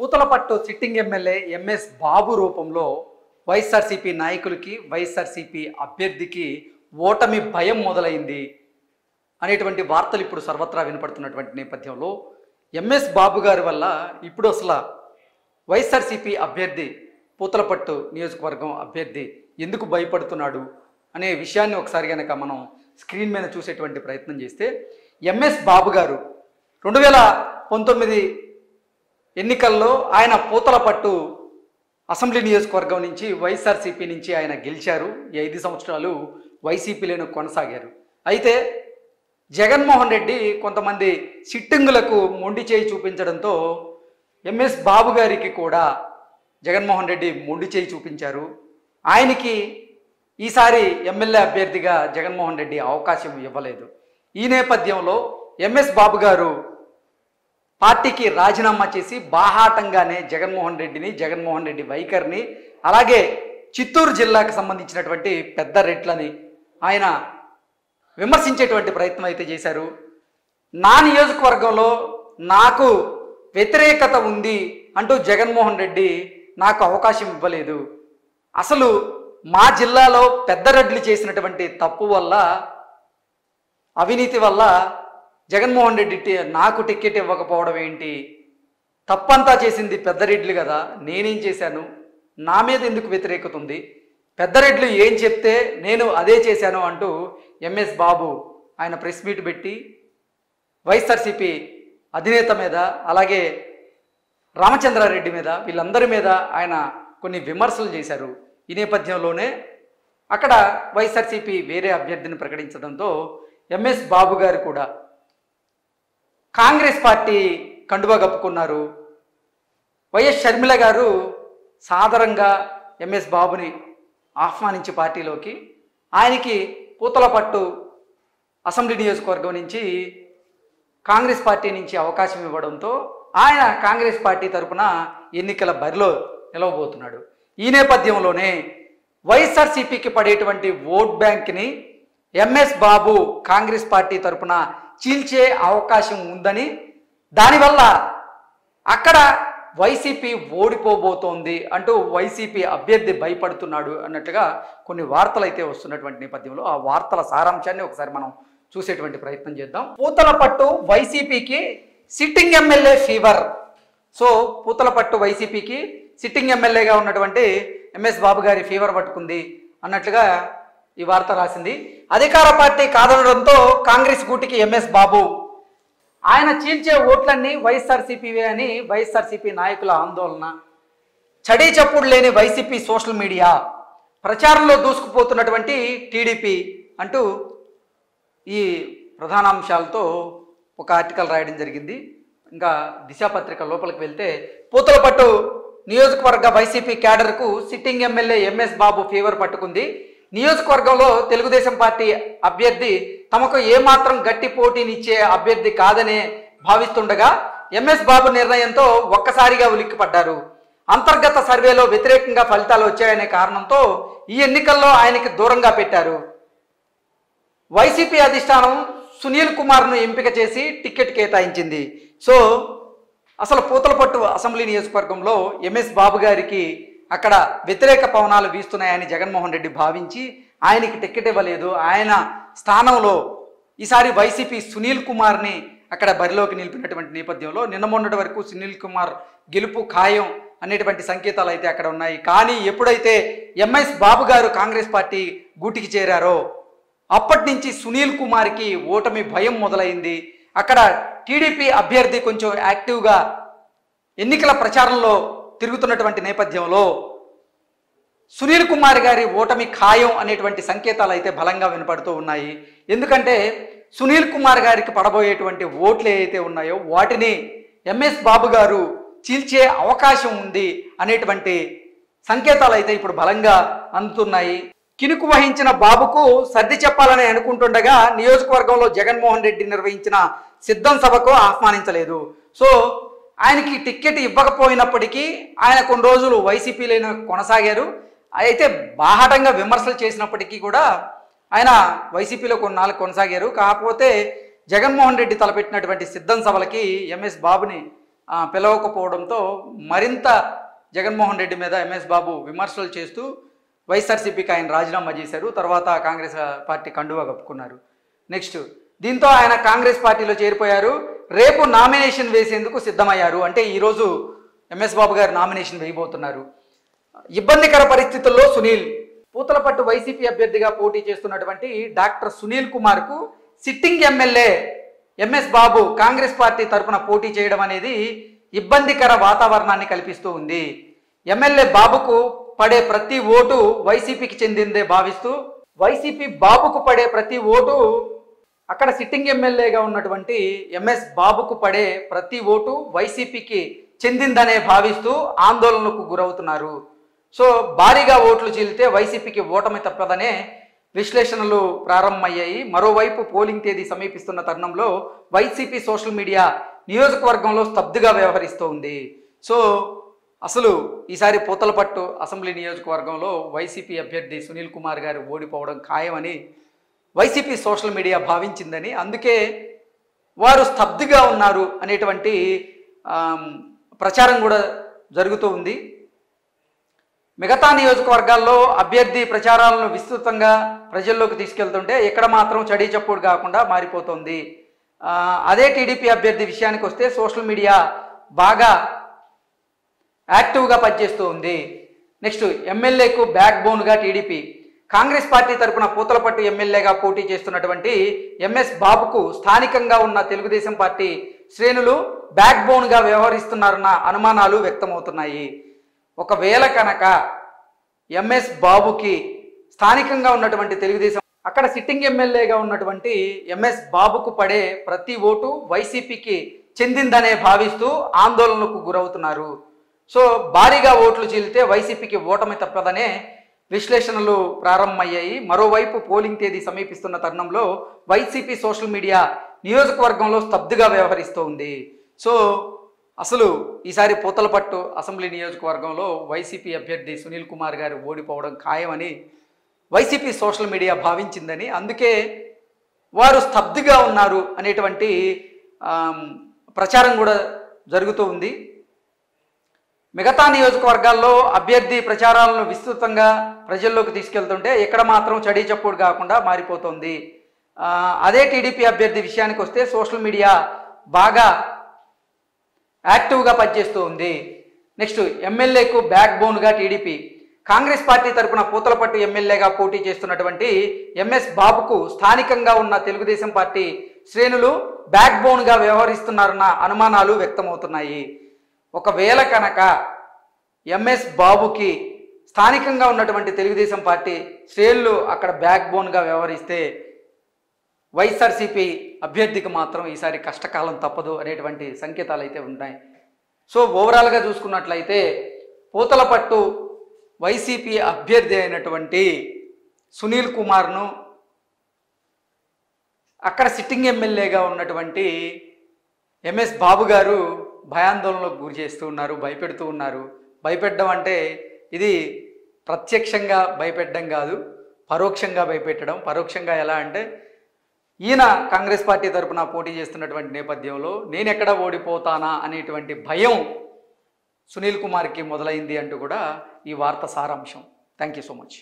Puthalapattu sitting MLA MS బాబు రూపంలో వైఎస్ఆర్సీపీ నాయకులకి వైఎస్ఆర్సీపీ అభ్యర్థికి ఓటమి భయం మొదలైంది అనేటువంటి వార్తలు ఇప్పుడు సర్వత్రా వినపడుతున్నటువంటి నేపథ్యంలో ఎంఎస్ బాబు గారి వల్ల ఇప్పుడు అసలు వైఎస్ఆర్సీపీ అభ్యర్థి పూతలపట్టు నియోజకవర్గం అభ్యర్థి ఎందుకు భయపడుతున్నాడు అనే విషయాన్ని ఒకసారి కనుక మనం స్క్రీన్ మీద చూసేటువంటి ప్రయత్నం చేస్తే ఎంఎస్ బాబు గారు 2019 ఎన్నికల్లో ఆయన పూతలపట్టు అసెంబ్లీ నియోజకవర్గం నుంచి వైఎస్ఆర్సీపీ నుంచి ఆయన గెలిచారు. ఈ 5 సంవత్సరాలు వైసీపీలోనే కొనసాగారు. అయితే జగన్మోహన్ రెడ్డి కొంతమంది సిట్టింగులకు మొండి చేయి చూపించడంతో ఎంఎస్ బాబు గారికి కూడా జగన్మోహన్ రెడ్డి మొండి చేయి చూపించారు. ఆయనకి ఈసారి ఎమ్మెల్యే అభ్యర్థిగా జగన్మోహన్ రెడ్డి అవకాశం ఇవ్వలేదు. ఈ నేపథ్యంలో ఎంఎస్ బాబు గారు పార్టీకి రాజీనామా చేసి బాహాటంగానే జగన్మోహన్ రెడ్డి వైఖరిని అలాగే చిత్తూరు జిల్లాకు సంబంధించినటువంటి పెద్ద రెడ్లని ఆయన విమర్శించేటువంటి ప్రయత్నం అయితే చేశారు. నా నియోజకవర్గంలో నాకు వ్యతిరేకత ఉంది అంటూ జగన్మోహన్ రెడ్డి నాకు అవకాశం ఇవ్వలేదు. అసలు మా జిల్లాలో పెద్ద రెడ్లు చేసినటువంటి తప్పు వల్ల అవినీతి వల్ల జగన్మోహన్ రెడ్డి నాకు టికెట్ ఇవ్వకపోవడం ఏంటి? తప్పంతా చేసింది పెద్ద రెడ్లు కదా, నేనేం చేశాను? నా మీద ఎందుకు వ్యతిరేకత ఉంది? పెద్ద రెడ్లు ఏం చెప్తే నేను అదే చేశాను అంటూ ఎంఎస్ బాబు ఆయన ప్రెస్ మీట్ పెట్టి వైఎస్ఆర్సీపీ అధినేత మీద అలాగే రామచంద్రారెడ్డి మీద వీళ్ళందరి మీద ఆయన కొన్ని విమర్శలు చేశారు. ఈ నేపథ్యంలోనే అక్కడ వైఎస్ఆర్సీపీ వేరే అభ్యర్థిని ప్రకటించడంతో ఎంఎస్ బాబు గారు కూడా కాంగ్రెస్ పార్టీ కండువా కప్పుకున్నారు. వైఎస్ షర్మిల గారు సాదరంగా ఎంఎస్ బాబుని ఆహ్వానించి పార్టీలోకి ఆయనకి పూతలపట్టు అసెంబ్లీ నియోజకవర్గం నుంచి కాంగ్రెస్ పార్టీ నుంచి అవకాశం ఇవ్వడంతో ఆయన కాంగ్రెస్ పార్టీ తరఫున ఎన్నికల బరిలో నిలవబోతున్నాడు. ఈ నేపథ్యంలోనే వైఎస్ఆర్సీపీకి పడేటువంటి vote బ్యాంక్ని MS Babu Congress party తరఫున చీల్చే అవకాశం ఉందని, దానివల్ల అక్కడ వైసీపీ ఓడిపోబోతోంది అంటూ వైసీపీ అభ్యర్థి భయపడుతున్నాడు అన్నట్టుగా కొన్ని వార్తలు అయితే వస్తున్నటువంటి నేపథ్యంలో ఆ వార్తల సారాంశాన్ని ఒకసారి మనం చూసేటువంటి ప్రయత్నం చేద్దాం. పూతలపట్టు వైసీపీకి sitting MLA fever. So Puthalapattu వైసీపీకి సిట్టింగ్ ఎమ్మెల్యేగా ఉన్నటువంటి ఎంఎస్ బాబు గారి ఫీవర్ పట్టుకుంది అన్నట్లుగా ఈ వార్త రాసింది. అధికార పార్టీ కాదనడంతో కాంగ్రెస్ గూటికి ఎంఎస్ బాబు. ఆయన చీల్చే ఓట్లన్నీ వైఎస్ఆర్సీపీవే అని వైఎస్ఆర్సీపీ నాయకుల ఆందోళన. చడీ చప్పుడు లేని వైసీపీ సోషల్ మీడియా ప్రచారంలో దూసుకుపోతున్నటువంటి టీడీపీ అంటూ ఈ ప్రధానాంశాలతో ఒక ఆర్టికల్ రాయడం జరిగింది. ఇంకా దిశాపత్రిక లోపలికి వెళ్తే పూతలపట్టు నియోజకవర్గ వైసీపీ క్యాడర్కు సిట్టింగ్ ఎమ్మెల్యే ఎంఎస్ బాబు ఫీవర్ పట్టుకుంది. నియోజకవర్గంలో తెలుగుదేశం పార్టీ అభ్యర్థి తమకు ఏమాత్రం గట్టి పోటీనిచ్చే అభ్యర్థి కాదనే భావిస్తుండగా ఎంఎస్ బాబు నిర్ణయంతో ఒక్కసారిగా ఉలిక్కిపడ్డారు. అంతర్గత సర్వేలో వ్యతిరేకంగా ఫలితాలు వచ్చాయనే కారణంతో ఈ ఎన్నికల్లో ఆయనకి దూరంగా పెట్టారు. వైసీపీ అధిష్టానం సునీల్ కుమార్ను ఎంపిక చేసి టికెట్ కేటాయించింది. సో అసలు పూతలపట్టు అసెంబ్లీ నియోజకవర్గంలో ఎంఎస్ బాబు గారికి అక్కడ వ్యతిరేక పవనాలు వీస్తున్నాయని జగన్మోహన్ రెడ్డి భావించి ఆయనకి టికెట్ ఇవ్వలేదు. ఆయన స్థానంలో ఈసారి వైసీపీ సునీల్ కుమార్ని అక్కడ బరిలోకి నిలిపినటువంటి నేపథ్యంలో నిన్న మొన్నటి వరకు సునీల్ కుమార్ గెలుపు ఖాయం అనేటువంటి సంకేతాలు అయితే అక్కడ ఉన్నాయి. కానీ ఎప్పుడైతే ఎంఎస్ బాబు గారు కాంగ్రెస్ పార్టీ గూటికి చేరారో అప్పటి నుంచి సునీల్ కుమార్కి ఓటమి భయం మొదలైంది. అక్కడ టీడీపీ అభ్యర్థి కొంచెం యాక్టివ్గా ఎన్నికల ప్రచారంలో తిరుగుతున్నటువంటి నేపథ్యంలో సునీల్ కుమార్ గారి ఓటమి ఖాయం అనేటువంటి సంకేతాలు అయితే బలంగా వినపడుతూ ఉన్నాయి. ఎందుకంటే సునీల్ కుమార్ గారికి పడబోయేటువంటి ఓట్లు ఏవైతే ఉన్నాయో వాటిని ఎంఎస్ బాబు గారు చీల్చే అవకాశం ఉంది అనేటువంటి సంకేతాలు అయితే ఇప్పుడు బలంగా అందుతున్నాయి. కినుకు వహించిన బాబుకు సర్ది చెప్పాలని అనుకుంటుండగా నియోజకవర్గంలో జగన్మోహన్ రెడ్డి నిర్వహించిన సిద్ధం సభకు ఆహ్వానించలేదు. సో ఆయనకి టికెట్ ఇవ్వకపోయినప్పటికీ ఆయన కొన్ని రోజులు వైసీపీలోనే కొనసాగారు. అయితే బాహాటంగా విమర్శలు చేసినప్పటికీ కూడా ఆయన వైసీపీలో కొన్నాళ్ళు కొనసాగారు. కాకపోతే జగన్మోహన్ రెడ్డి తలపెట్టినటువంటి సిద్ధం సభలకి ఎంఎస్ బాబుని పిలవకపోవడంతో మరింత జగన్మోహన్ రెడ్డి మీద ఎంఎస్ బాబు విమర్శలు చేస్తూ వైఎస్ఆర్సీపీకి ఆయన రాజీనామా చేశారు. తర్వాత కాంగ్రెస్ పార్టీ కండువా కప్పుకున్నారు. నెక్స్ట్ దీంతో ఆయన కాంగ్రెస్ పార్టీలో చేరిపోయారు. రేపు నామినేషన్ వేసేందుకు సిద్ధమయ్యారు. అంటే ఈరోజు ఎంఎస్ బాబు గారు నామినేషన్ వేయబోతున్నారు. ఇబ్బందికర పరిస్థితుల్లో సునీల్ పూతలపట్టు వైసీపీ అభ్యర్థిగా పోటీ చేస్తున్నటువంటి డాక్టర్ సునీల్ కుమార్కు sitting MLA MS Babu Congress party తరఫున పోటీ చేయడం అనేది ఇబ్బందికర వాతావరణాన్ని కల్పిస్తూ ఉంది. ఎమ్మెల్యే బాబుకు పడే ప్రతి ఓటు వైసీపీకి చెందిందే భావిస్తూ వైసీపీ బాబుకు పడే ప్రతి ఓటు అక్కడ సిట్టింగ్ ఎమ్మెల్యేగా ఉన్నటువంటి ఎంఎస్ బాబుకు పడే ప్రతి ఓటు వైసీపీకి చెందిందనే భావిస్తూ ఆందోళనకు గురవుతున్నారు. సో భారీగా ఓట్లు చీలితే వైసీపీకి ఓటమి తప్పదనే విశ్లేషణలు ప్రారంభమయ్యాయి. మరోవైపు పోలింగ్ తేదీ సమీపిస్తున్న తరుణంలో వైసీపీ సోషల్ మీడియా నియోజకవర్గంలో స్తబ్దుగా వ్యవహరిస్తూ ఉంది. సో అసలు ఈసారి పూతలపట్టు అసెంబ్లీ నియోజకవర్గంలో వైసీపీ అభ్యర్థి సునీల్ కుమార్ గారు ఓడిపోవడం ఖాయమని వైసీపీ సోషల్ మీడియా భావించిందని, అందుకే వారు స్తబ్దుగా ఉన్నారు అనేటువంటి ప్రచారం కూడా జరుగుతూ ఉంది. మిగతా నియోజకవర్గాల్లో అభ్యర్థి ప్రచారాలను విస్తృతంగా ప్రజల్లోకి తీసుకెళ్తుంటే ఇక్కడ మాత్రం చడీ చప్పుడు కాకుండా మారిపోతుంది. అదే టీడీపీ అభ్యర్థి విషయానికి వస్తే సోషల్ మీడియా బాగా యాక్టివ్గా పనిచేస్తూ ఉంది. నెక్స్ట్ ఎమ్మెల్యేకు బ్యాక్ బోన్గా టీడీపీ కాంగ్రెస్ పార్టీ తరఫున పూతలపట్టు ఎమ్మెల్యేగా పోటీ చేస్తున్నటువంటి ఎంఎస్ బాబుకు స్థానికంగా ఉన్న తెలుగుదేశం పార్టీ శ్రేణులు బ్యాక్ బోన్గా వ్యవహరిస్తున్నారన్న అనుమానాలు వ్యక్తమవుతున్నాయి. ఒకవేళ కనుక ఎంఎస్ బాబుకి స్థానికంగా ఉన్నటువంటి తెలుగుదేశం అక్కడ సిట్టింగ్ ఎమ్మెల్యేగా ఉన్నటువంటి ఎంఎస్ బాబుకు పడే ప్రతి ఓటు వైసీపీకి చెందిందనే భావిస్తూ ఆందోళనకు గురవుతున్నారు. సో భారీగా ఓట్లు చీలితే వైసీపీకి ఓటమి తప్పదనే విశ్లేషణలు ప్రారంభమయ్యాయి. మరోవైపు పోలింగ్ తేదీ సమీపిస్తున్న తరుణంలో వైసీపీ సోషల్ మీడియా నియోజకవర్గంలో స్తబ్దుగా వ్యవహరిస్తూ ఉంది. సో అసలు ఈసారి పూతలపట్టు అసెంబ్లీ నియోజకవర్గంలో వైసీపీ అభ్యర్థి సునీల్ కుమార్ గారు ఓడిపోవడం ఖాయమని వైసీపీ సోషల్ మీడియా భావించిందని, అందుకే వారు స్తబ్దుగా ఉన్నారు అనేటువంటి ప్రచారం కూడా జరుగుతూ ఉంది. మిగతా నియోజకవర్గాల్లో అభ్యర్థి ప్రచారాలను విస్తృతంగా ప్రజల్లోకి తీసుకెళ్తుంటే ఇక్కడ మాత్రం చడీ చప్పుడు కాకుండా మారిపోతుంది. అదే టీడీపీ అభ్యర్థి విషయానికి వస్తే సోషల్ మీడియా బాగా యాక్టివ్గా పనిచేస్తూ ఉంది. నెక్స్ట్ ఎమ్మెల్యేకు బ్యాక్ బోన్గా టీడీపీ కాంగ్రెస్ పార్టీ తరఫున పూతలపట్టు ఎమ్మెల్యేగా పోటీ చేస్తున్నటువంటి ఎంఎస్ బాబుకు స్థానికంగా ఉన్న తెలుగుదేశం పార్టీ శ్రేణులు బ్యాక్ బోన్గా వ్యవహరిస్తున్నారన్న అనుమానాలు వ్యక్తమవుతున్నాయి. ఒకవేళ కనుక ఎంఎస్ బాబుకి స్థానికంగా ఉన్నటువంటి తెలుగుదేశం పార్టీ శ్రేణులు అక్కడ బ్యాక్ బోన్గా వ్యవహరిస్తే వైఎస్ఆర్సీపీ అభ్యర్థికి మాత్రం ఈసారి కష్టకాలం తప్పదు అనేటువంటి సంకేతాలు అయితే ఉన్నాయి. సో ఓవరాల్గా చూసుకున్నట్లయితే పూతలపట్టు వైసీపీ అభ్యర్థి అయినటువంటి సునీల్ కుమార్ను అక్కడ సిట్టింగ్ ఎమ్మెల్యేగా ఉన్నటువంటి ఎంఎస్ బాబు గారు భయాందోళనకు గురి చేస్తూ ఉన్నారు, భయపెడుతూ ఉన్నారు. భయపెట్టడం అంటే ఇది ప్రత్యక్షంగా భయపెట్టడం కాదు, పరోక్షంగా భయపెట్టడం. పరోక్షంగా ఎలా అంటే ఈయన కాంగ్రెస్ పార్టీ తరఫున పోటీ చేస్తున్నటువంటి నేపథ్యంలో నేను ఎక్కడ ఓడిపోతానా అనేటువంటి భయం సునీల్ కుమార్కి మొదలైంది అంటూ కూడా ఈ వార్త సారాంశం. Thank you so much.